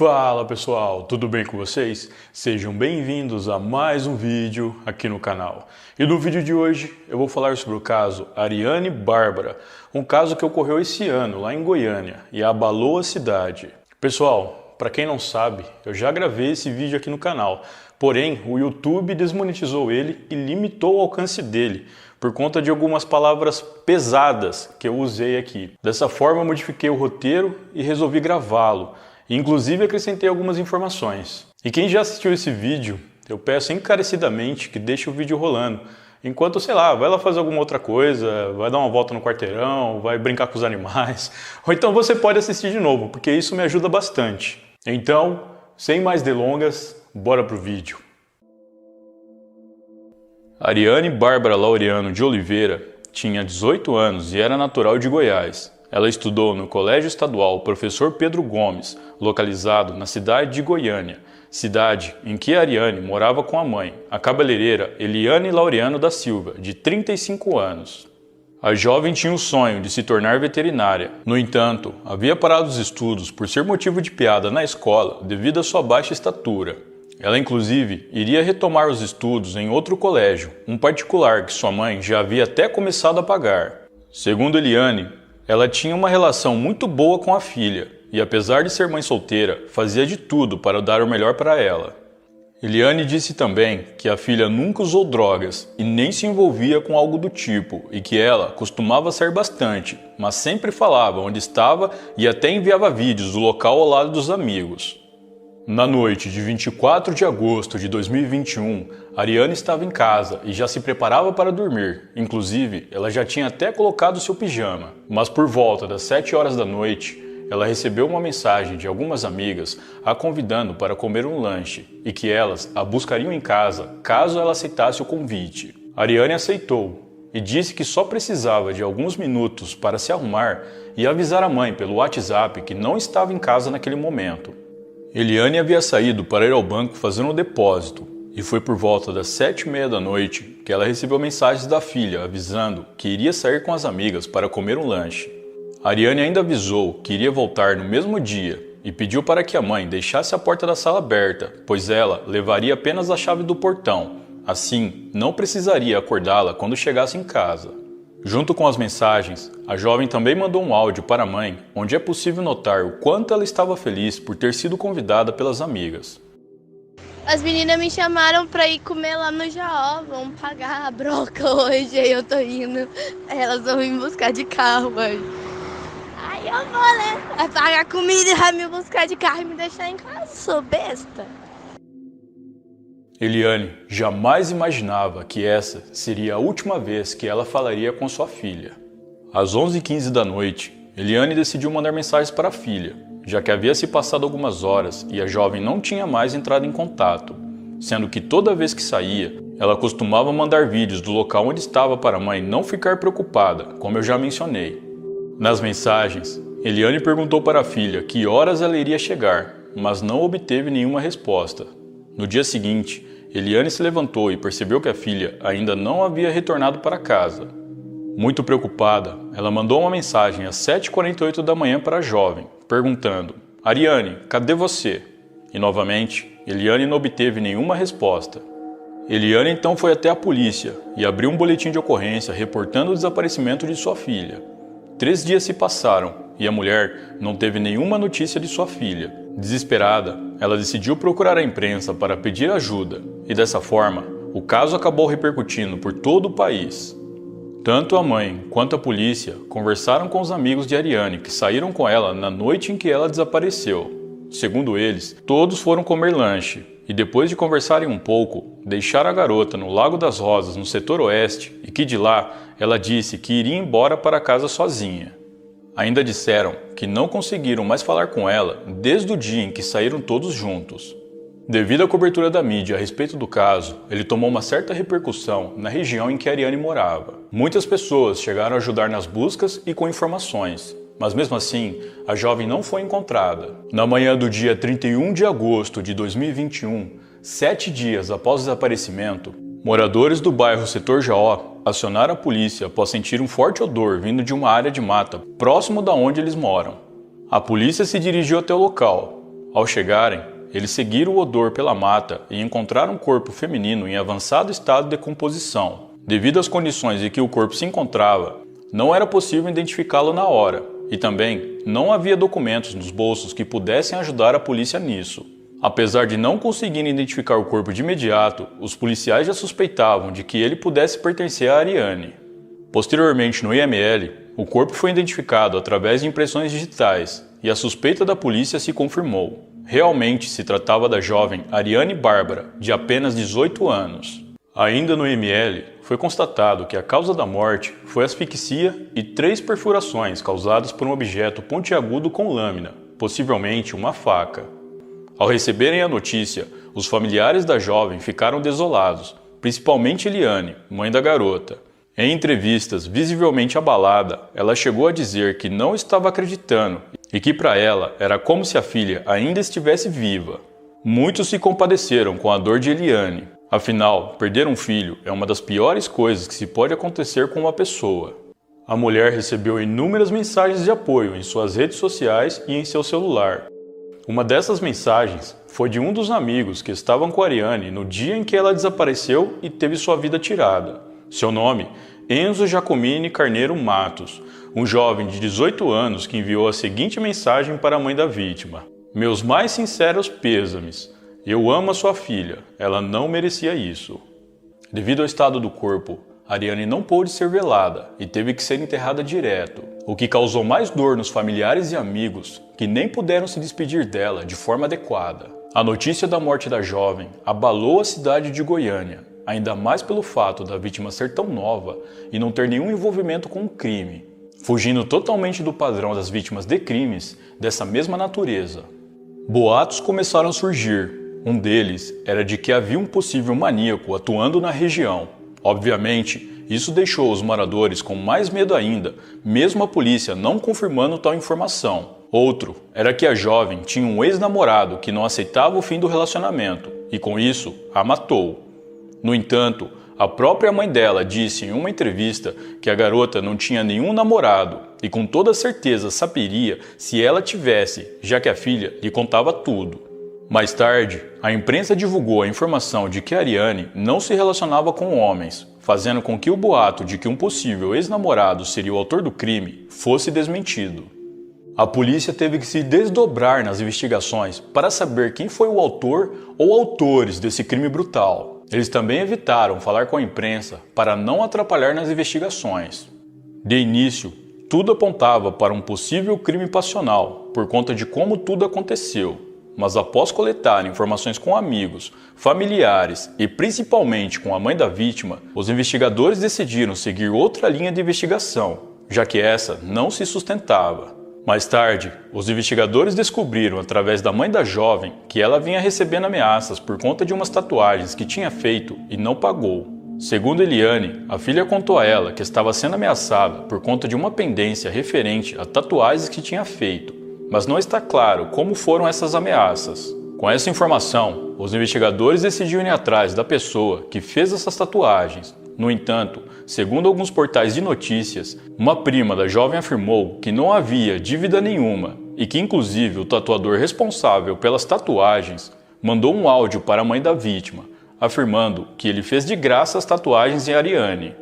Fala pessoal, tudo bem com vocês? Sejam bem-vindos a mais um vídeo aqui no canal. E no vídeo de hoje eu vou falar sobre o caso Ariane Bárbara, um caso que ocorreu esse ano lá em Goiânia e abalou a cidade. Pessoal, para quem não sabe, eu já gravei esse vídeo aqui no canal, porém o YouTube desmonetizou ele e limitou o alcance dele por conta de algumas palavras pesadas que eu usei aqui. Dessa forma eu modifiquei o roteiro e resolvi gravá-lo. Inclusive acrescentei algumas informações. E quem já assistiu esse vídeo, eu peço encarecidamente que deixe o vídeo rolando. Enquanto, sei lá, vai lá fazer alguma outra coisa, vai dar uma volta no quarteirão, vai brincar com os animais. Ou então você pode assistir de novo, porque isso me ajuda bastante. Então, sem mais delongas, bora pro vídeo. Ariane Bárbara Laureano de Oliveira tinha 18 anos e era natural de Goiás. Ela estudou no Colégio Estadual Professor Pedro Gomes, localizado na cidade de Goiânia, cidade em que Ariane morava com a mãe, a cabeleireira Eliane Laureano da Silva, de 35 anos. A jovem tinha o sonho de se tornar veterinária. No entanto, havia parado os estudos por ser motivo de piada na escola devido à sua baixa estatura. Ela, inclusive, iria retomar os estudos em outro colégio, um particular que sua mãe já havia até começado a pagar. Segundo Eliane, ela tinha uma relação muito boa com a filha e, apesar de ser mãe solteira, fazia de tudo para dar o melhor para ela. Eliane disse também que a filha nunca usou drogas e nem se envolvia com algo do tipo e que ela costumava sair bastante, mas sempre falava onde estava e até enviava vídeos do local ao lado dos amigos. Na noite de 24 de agosto de 2021, Ariane estava em casa e já se preparava para dormir. Inclusive, ela já tinha até colocado seu pijama. Mas por volta das 7 horas da noite, ela recebeu uma mensagem de algumas amigas a convidando para comer um lanche e que elas a buscariam em casa caso ela aceitasse o convite. Ariane aceitou e disse que só precisava de alguns minutos para se arrumar e avisar a mãe pelo WhatsApp que não estava em casa naquele momento. Eliane havia saído para ir ao banco fazer um depósito e foi por volta das 7h30 da noite que ela recebeu mensagens da filha avisando que iria sair com as amigas para comer um lanche. Ariane ainda avisou que iria voltar no mesmo dia e pediu para que a mãe deixasse a porta da sala aberta, pois ela levaria apenas a chave do portão, assim não precisaria acordá-la quando chegasse em casa. Junto com as mensagens, a jovem também mandou um áudio para a mãe, onde é possível notar o quanto ela estava feliz por ter sido convidada pelas amigas. As meninas me chamaram pra ir comer lá no Jaó, vamos pagar a broca hoje, aí eu tô indo. Elas vão me buscar de carro hoje. Aí eu vou, né? Vai pagar comida e vai me buscar de carro e me deixar em casa, sou besta. Eliane jamais imaginava que essa seria a última vez que ela falaria com sua filha. Às 11h15 da noite, Eliane decidiu mandar mensagens para a filha, já que havia se passado algumas horas e a jovem não tinha mais entrado em contato, sendo que toda vez que saía, ela costumava mandar vídeos do local onde estava para a mãe não ficar preocupada, como eu já mencionei. Nas mensagens, Eliane perguntou para a filha que horas ela iria chegar, mas não obteve nenhuma resposta. No dia seguinte, Eliane se levantou e percebeu que a filha ainda não havia retornado para casa. Muito preocupada, ela mandou uma mensagem às 7h48 da manhã para a jovem, perguntando: "Ariane, cadê você?" E novamente, Eliane não obteve nenhuma resposta. Eliane então foi até a polícia e abriu um boletim de ocorrência reportando o desaparecimento de sua filha. 3 dias se passaram e a mulher não teve nenhuma notícia de sua filha. Desesperada, ela decidiu procurar a imprensa para pedir ajuda e dessa forma, o caso acabou repercutindo por todo o país. Tanto a mãe quanto a polícia conversaram com os amigos de Ariane que saíram com ela na noite em que ela desapareceu. Segundo eles, todos foram comer lanche e depois de conversarem um pouco, deixaram a garota no Lago das Rosas, no setor oeste, e que de lá ela disse que iria embora para casa sozinha. Ainda disseram que não conseguiram mais falar com ela desde o dia em que saíram todos juntos. Devido à cobertura da mídia a respeito do caso, ele tomou uma certa repercussão na região em que Ariane morava. Muitas pessoas chegaram a ajudar nas buscas e com informações, mas mesmo assim, a jovem não foi encontrada. Na manhã do dia 31 de agosto de 2021, 7 dias após o desaparecimento, moradores do bairro Setor Jaó acionaram a polícia após sentir um forte odor vindo de uma área de mata próximo da onde eles moram. A polícia se dirigiu até o local, Ao chegarem, eles seguiram o odor pela mata e encontraram um corpo feminino em avançado estado de decomposição. Devido às condições em que o corpo se encontrava, não era possível identificá-lo na hora, e também não havia documentos nos bolsos que pudessem ajudar a polícia nisso. Apesar de não conseguirem identificar o corpo de imediato, os policiais já suspeitavam de que ele pudesse pertencer a Ariane. Posteriormente, no IML, o corpo foi identificado através de impressões digitais e a suspeita da polícia se confirmou. Realmente se tratava da jovem Ariane Bárbara, de apenas 18 anos. Ainda no IML, foi constatado que a causa da morte foi asfixia e 3 perfurações causadas por um objeto pontiagudo com lâmina, possivelmente uma faca. Ao receberem a notícia, os familiares da jovem ficaram desolados, principalmente Eliane, mãe da garota. Em entrevistas visivelmente abalada, ela chegou a dizer que não estava acreditando e que para ela era como se a filha ainda estivesse viva. Muitos se compadeceram com a dor de Eliane. Afinal, perder um filho é uma das piores coisas que se pode acontecer com uma pessoa. A mulher recebeu inúmeras mensagens de apoio em suas redes sociais e em seu celular. Uma dessas mensagens foi de um dos amigos que estavam com a Ariane no dia em que ela desapareceu e teve sua vida tirada. Seu nome, Enzo Jacomini Carneiro Matos, um jovem de 18 anos que enviou a seguinte mensagem para a mãe da vítima: "Meus mais sinceros pêsames. Eu amo a sua filha, ela não merecia isso." Devido ao estado do corpo, Ariane não pôde ser velada e teve que ser enterrada direto, o que causou mais dor nos familiares e amigos, que nem puderam se despedir dela de forma adequada. A notícia da morte da jovem abalou a cidade de Goiânia, ainda mais pelo fato da vítima ser tão nova e não ter nenhum envolvimento com o crime, fugindo totalmente do padrão das vítimas de crimes dessa mesma natureza. Boatos começaram a surgir. Um deles era de que havia um possível maníaco atuando na região. Obviamente, isso deixou os moradores com mais medo ainda, mesmo a polícia não confirmando tal informação. Outro era que a jovem tinha um ex-namorado que não aceitava o fim do relacionamento e, com isso, a matou. No entanto, a própria mãe dela disse em uma entrevista que a garota não tinha nenhum namorado e com toda certeza saberia se ela tivesse, já que a filha lhe contava tudo. Mais tarde, a imprensa divulgou a informação de que Ariane não se relacionava com homens, fazendo com que o boato de que um possível ex-namorado seria o autor do crime fosse desmentido. A polícia teve que se desdobrar nas investigações para saber quem foi o autor ou autores desse crime brutal. Eles também evitaram falar com a imprensa para não atrapalhar nas investigações. De início, tudo apontava para um possível crime passional, por conta de como tudo aconteceu. Mas após coletar informações com amigos, familiares e principalmente com a mãe da vítima, os investigadores decidiram seguir outra linha de investigação, já que essa não se sustentava. Mais tarde, os investigadores descobriram através da mãe da jovem que ela vinha recebendo ameaças por conta de umas tatuagens que tinha feito e não pagou. Segundo Eliane, a filha contou a ela que estava sendo ameaçada por conta de uma pendência referente a tatuagens que tinha feito, mas não está claro como foram essas ameaças. Com essa informação, os investigadores decidiram ir atrás da pessoa que fez essas tatuagens. No entanto, segundo alguns portais de notícias, uma prima da jovem afirmou que não havia dívida nenhuma e que inclusive o tatuador responsável pelas tatuagens mandou um áudio para a mãe da vítima, afirmando que ele fez de graça as tatuagens em Ariane.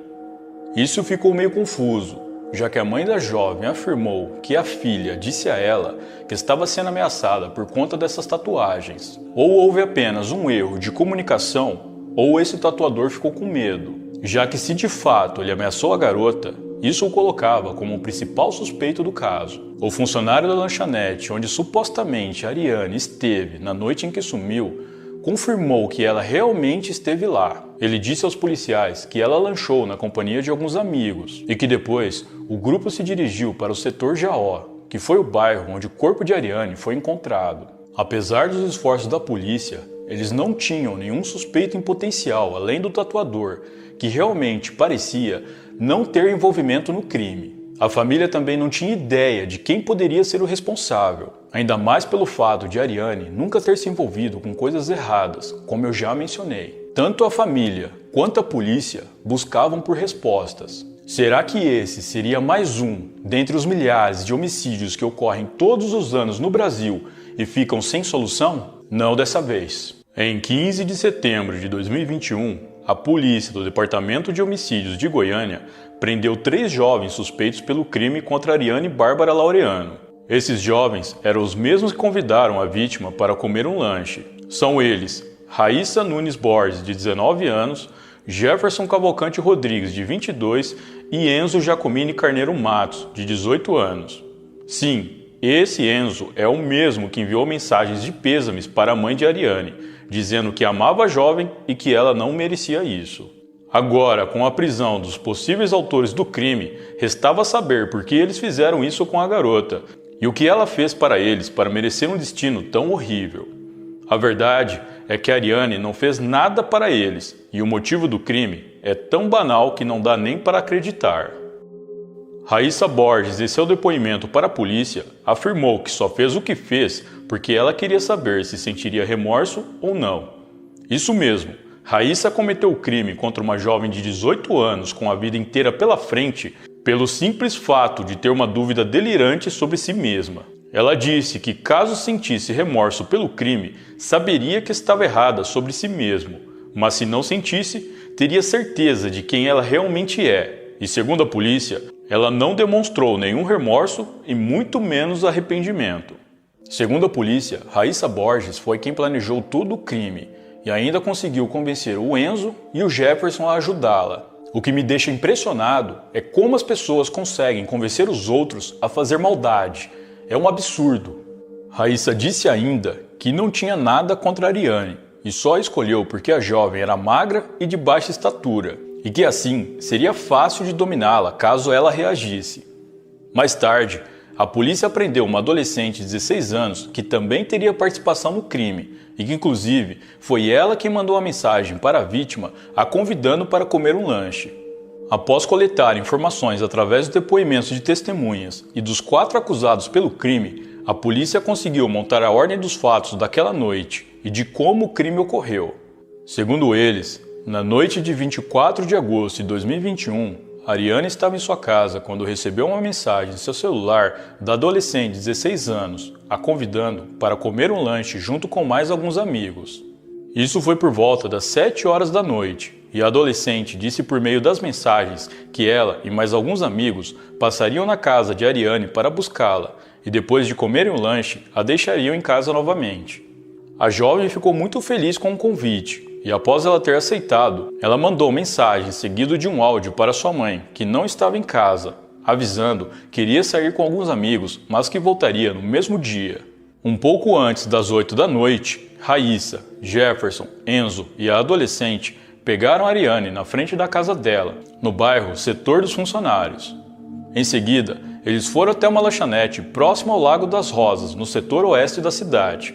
Isso ficou meio confuso, já que a mãe da jovem afirmou que a filha disse a ela que estava sendo ameaçada por conta dessas tatuagens. Ou houve apenas um erro de comunicação, ou esse tatuador ficou com medo, já que se de fato ele ameaçou a garota, isso o colocava como o principal suspeito do caso. O funcionário da lanchonete onde supostamente Ariane esteve na noite em que sumiu, confirmou que ela realmente esteve lá. Ele disse aos policiais que ela lanchou na companhia de alguns amigos e que depois o grupo se dirigiu para o setor Jaó, que foi o bairro onde o corpo de Ariane foi encontrado. Apesar dos esforços da polícia, eles não tinham nenhum suspeito em potencial além do tatuador, que realmente parecia não ter envolvimento no crime. A família também não tinha ideia de quem poderia ser o responsável, ainda mais pelo fato de Ariane nunca ter se envolvido com coisas erradas, como eu já mencionei. Tanto a família quanto a polícia buscavam por respostas. Será que esse seria mais um dentre os milhares de homicídios que ocorrem todos os anos no Brasil e ficam sem solução? Não dessa vez. Em 15 de setembro de 2021, a polícia do Departamento de Homicídios de Goiânia prendeu 3 jovens suspeitos pelo crime contra Ariane Bárbara Laureano. Esses jovens eram os mesmos que convidaram a vítima para comer um lanche. São eles Raíssa Nunes Borges, de 19 anos, Jefferson Cavalcante Rodrigues, de 22, e Enzo Jacomini Carneiro Matos, de 18 anos. Sim, esse Enzo é o mesmo que enviou mensagens de pêsames para a mãe de Ariane, dizendo que amava a jovem e que ela não merecia isso. Agora, com a prisão dos possíveis autores do crime, restava saber por que eles fizeram isso com a garota e o que ela fez para eles para merecer um destino tão horrível. A verdade é que Ariane não fez nada para eles e o motivo do crime é tão banal que não dá nem para acreditar. Raíssa Borges, em seu depoimento para a polícia, afirmou que só fez o que fez porque ela queria saber se sentiria remorso ou não. Isso mesmo, Raíssa cometeu o crime contra uma jovem de 18 anos com a vida inteira pela frente pelo simples fato de ter uma dúvida delirante sobre si mesma. Ela disse que caso sentisse remorso pelo crime, saberia que estava errada sobre si mesmo, mas se não sentisse, teria certeza de quem ela realmente é. E segundo a polícia, ela não demonstrou nenhum remorso e muito menos arrependimento. Segundo a polícia, Raíssa Borges foi quem planejou todo o crime e ainda conseguiu convencer o Enzo e o Jefferson a ajudá-la. O que me deixa impressionado é como as pessoas conseguem convencer os outros a fazer maldade. É um absurdo. Raíssa disse ainda que não tinha nada contra Ariane e só a escolheu porque a jovem era magra e de baixa estatura e que assim seria fácil de dominá-la caso ela reagisse. Mais tarde, a polícia prendeu uma adolescente de 16 anos que também teria participação no crime e que inclusive foi ela quem mandou a mensagem para a vítima a convidando para comer um lanche. Após coletar informações através dos depoimentos de testemunhas e dos 4 acusados pelo crime, a polícia conseguiu montar a ordem dos fatos daquela noite e de como o crime ocorreu. Segundo eles, na noite de 24 de agosto de 2021, Ariane estava em sua casa quando recebeu uma mensagem em seu celular da adolescente de 16 anos, a convidando para comer um lanche junto com mais alguns amigos. Isso foi por volta das 7 horas da noite. E a adolescente disse por meio das mensagens que ela e mais alguns amigos passariam na casa de Ariane para buscá-la e depois de comerem o lanche, a deixariam em casa novamente. A jovem ficou muito feliz com o convite e após ela ter aceitado, ela mandou mensagem seguido de um áudio para sua mãe, que não estava em casa, avisando que iria sair com alguns amigos, mas que voltaria no mesmo dia. Um pouco antes das 8 da noite, Raíssa, Jefferson, Enzo e a adolescente pegaram Ariane na frente da casa dela, no bairro Setor dos Funcionários. Em seguida, eles foram até uma lanchonete próxima ao Lago das Rosas, no setor oeste da cidade.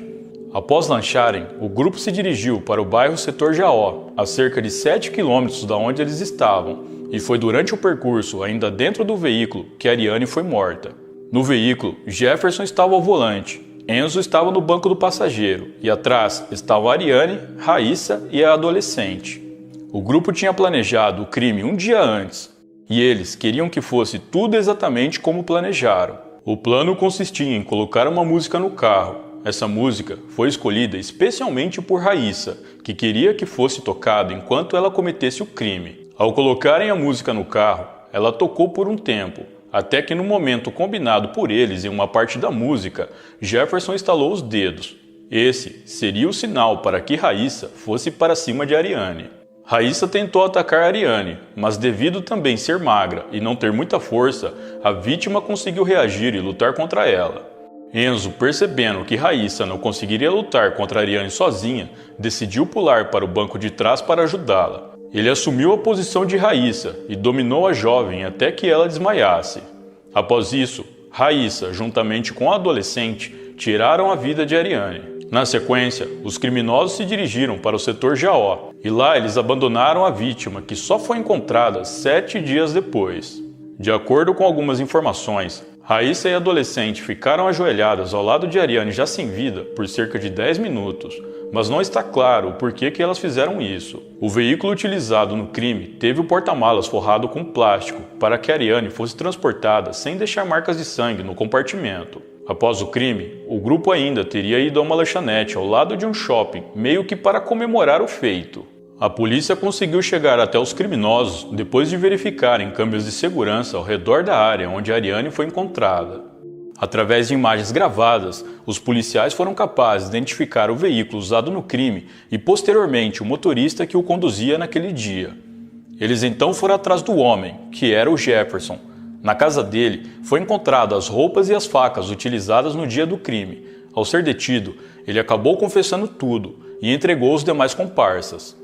Após lancharem, o grupo se dirigiu para o bairro Setor Jaó, a cerca de 7 quilômetros da onde eles estavam, e foi durante o percurso, ainda dentro do veículo, que Ariane foi morta. No veículo, Jefferson estava ao volante, Enzo estava no banco do passageiro, e atrás estavam Ariane, Raíssa e a adolescente. O grupo tinha planejado o crime um dia antes, e eles queriam que fosse tudo exatamente como planejaram. O plano consistia em colocar uma música no carro. Essa música foi escolhida especialmente por Raíssa, que queria que fosse tocada enquanto ela cometesse o crime. Ao colocarem a música no carro, ela tocou por um tempo, até que no momento combinado por eles em uma parte da música, Jefferson estalou os dedos. Esse seria o sinal para que Raíssa fosse para cima de Ariane. Raíssa tentou atacar Ariane, mas devido também ser magra e não ter muita força, a vítima conseguiu reagir e lutar contra ela. Enzo, percebendo que Raíssa não conseguiria lutar contra Ariane sozinha, decidiu pular para o banco de trás para ajudá-la. Ele assumiu a posição de Raíssa e dominou a jovem até que ela desmaiasse. Após isso, Raíssa, juntamente com a adolescente, tiraram a vida de Ariane. Na sequência, os criminosos se dirigiram para o setor Jaó e lá eles abandonaram a vítima, que só foi encontrada 7 dias depois. De acordo com algumas informações, Raíssa e a adolescente ficaram ajoelhadas ao lado de Ariane já sem vida por cerca de 10 minutos, mas não está claro o porquê que elas fizeram isso. O veículo utilizado no crime teve o porta-malas forrado com plástico para que Ariane fosse transportada sem deixar marcas de sangue no compartimento. Após o crime, o grupo ainda teria ido a uma lanchonete ao lado de um shopping, meio que para comemorar o feito. A polícia conseguiu chegar até os criminosos depois de verificarem câmeras de segurança ao redor da área onde Ariane foi encontrada. Através de imagens gravadas, os policiais foram capazes de identificar o veículo usado no crime e, posteriormente, o motorista que o conduzia naquele dia. Eles então foram atrás do homem, que era o Jefferson. Na casa dele, foi encontrado as roupas e as facas utilizadas no dia do crime. Ao ser detido, ele acabou confessando tudo e entregou os demais comparsas.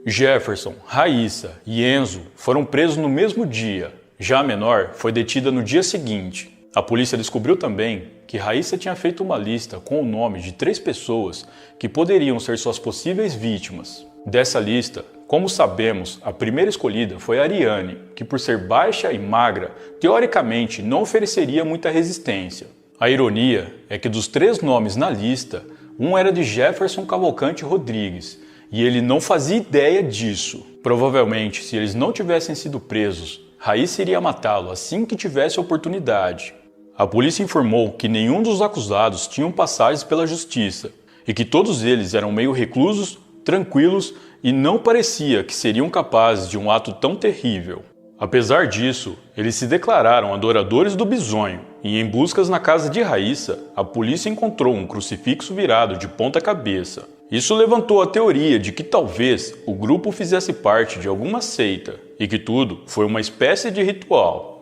Jefferson, Raíssa e Enzo foram presos no mesmo dia. Já a menor foi detida no dia seguinte. A polícia descobriu também que Raíssa tinha feito uma lista com o nome de 3 pessoas que poderiam ser suas possíveis vítimas. Dessa lista, como sabemos, a primeira escolhida foi Ariane, que por ser baixa e magra, teoricamente não ofereceria muita resistência. A ironia é que dos 3 nomes na lista, um era de Jefferson Cavalcante Rodrigues, e ele não fazia ideia disso. Provavelmente, se eles não tivessem sido presos, Raíssa iria matá-lo assim que tivesse oportunidade. A polícia informou que nenhum dos acusados tinham passagens pela justiça e que todos eles eram meio reclusos, tranquilos e não parecia que seriam capazes de um ato tão terrível. Apesar disso, eles se declararam adoradores do bisonho e, em buscas na casa de Raíssa, a polícia encontrou um crucifixo virado de ponta cabeça. Isso levantou a teoria de que talvez o grupo fizesse parte de alguma seita e que tudo foi uma espécie de ritual.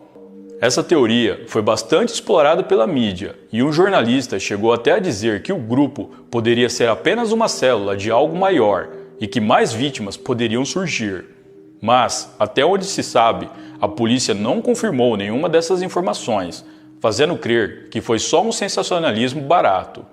Essa teoria foi bastante explorada pela mídia e um jornalista chegou até a dizer que o grupo poderia ser apenas uma célula de algo maior e que mais vítimas poderiam surgir. Mas, até onde se sabe, a polícia não confirmou nenhuma dessas informações, fazendo crer que foi só um sensacionalismo barato.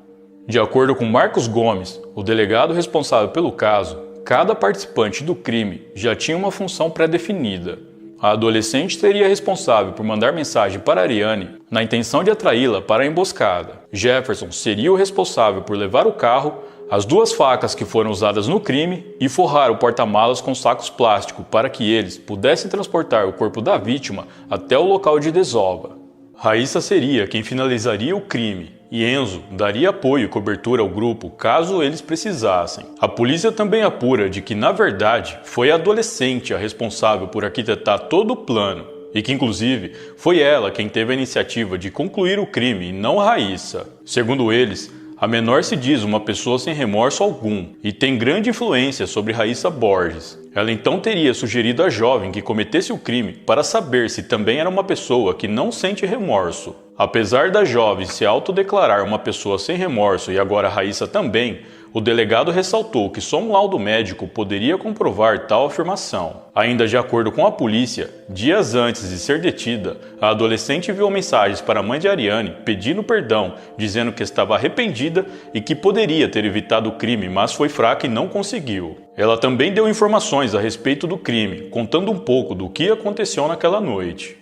De acordo com Marcos Gomes, o delegado responsável pelo caso, cada participante do crime já tinha uma função pré-definida. A adolescente seria responsável por mandar mensagem para Ariane na intenção de atraí-la para a emboscada. Jefferson seria o responsável por levar o carro, as 2 facas que foram usadas no crime e forrar o porta-malas com sacos plásticos para que eles pudessem transportar o corpo da vítima até o local de desova. Raíssa seria quem finalizaria o crime e Enzo daria apoio e cobertura ao grupo caso eles precisassem. A polícia também apura de que, na verdade, foi a adolescente a responsável por arquitetar todo o plano e que, inclusive, foi ela quem teve a iniciativa de concluir o crime e não Raíssa. Segundo eles, a menor se diz uma pessoa sem remorso algum e tem grande influência sobre Raíssa Borges. Ela então teria sugerido à jovem que cometesse o crime para saber se também era uma pessoa que não sente remorso. Apesar da jovem se autodeclarar uma pessoa sem remorso e agora Raíssa também, o delegado ressaltou que só um laudo médico poderia comprovar tal afirmação. Ainda de acordo com a polícia, dias antes de ser detida, a adolescente enviou mensagens para a mãe de Ariane pedindo perdão, dizendo que estava arrependida e que poderia ter evitado o crime, mas foi fraca e não conseguiu. Ela também deu informações a respeito do crime, contando um pouco do que aconteceu naquela noite.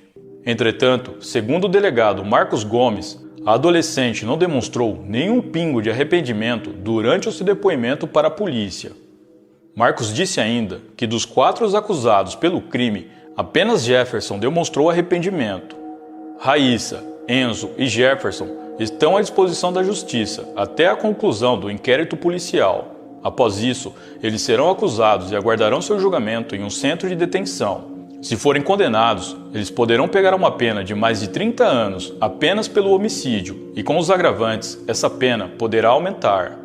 Entretanto, segundo o delegado Marcos Gomes, a adolescente não demonstrou nenhum pingo de arrependimento durante o seu depoimento para a polícia. Marcos disse ainda que dos 4 acusados pelo crime, apenas Jefferson demonstrou arrependimento. Raíssa, Enzo e Jefferson estão à disposição da justiça até a conclusão do inquérito policial. Após isso, eles serão acusados e aguardarão seu julgamento em um centro de detenção. Se forem condenados, eles poderão pegar uma pena de mais de 30 anos apenas pelo homicídio, e com os agravantes, essa pena poderá aumentar.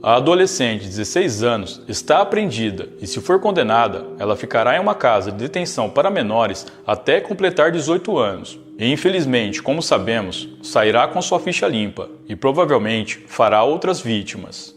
A adolescente de 16 anos está apreendida e, se for condenada, ela ficará em uma casa de detenção para menores até completar 18 anos. E, infelizmente, como sabemos, sairá com sua ficha limpa e provavelmente fará outras vítimas.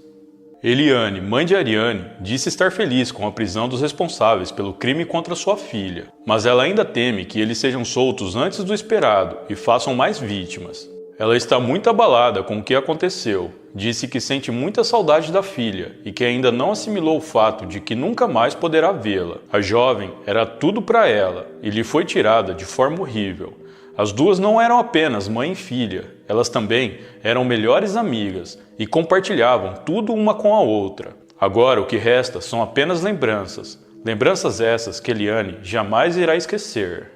Eliane, mãe de Ariane, disse estar feliz com a prisão dos responsáveis pelo crime contra sua filha, mas ela ainda teme que eles sejam soltos antes do esperado e façam mais vítimas. Ela está muito abalada com o que aconteceu, disse que sente muita saudade da filha e que ainda não assimilou o fato de que nunca mais poderá vê-la. A jovem era tudo para ela e lhe foi tirada de forma horrível. As 2 não eram apenas mãe e filha, elas também eram melhores amigas e compartilhavam tudo uma com a outra. Agora o que resta são apenas lembranças. Lembranças essas que Eliane jamais irá esquecer.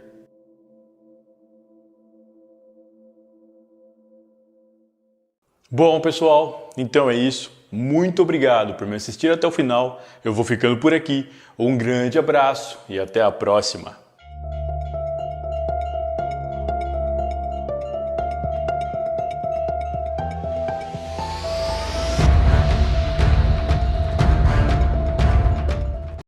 Bom, pessoal, então é isso. Muito obrigado por me assistir até o final. Eu vou ficando por aqui. Um grande abraço e até a próxima.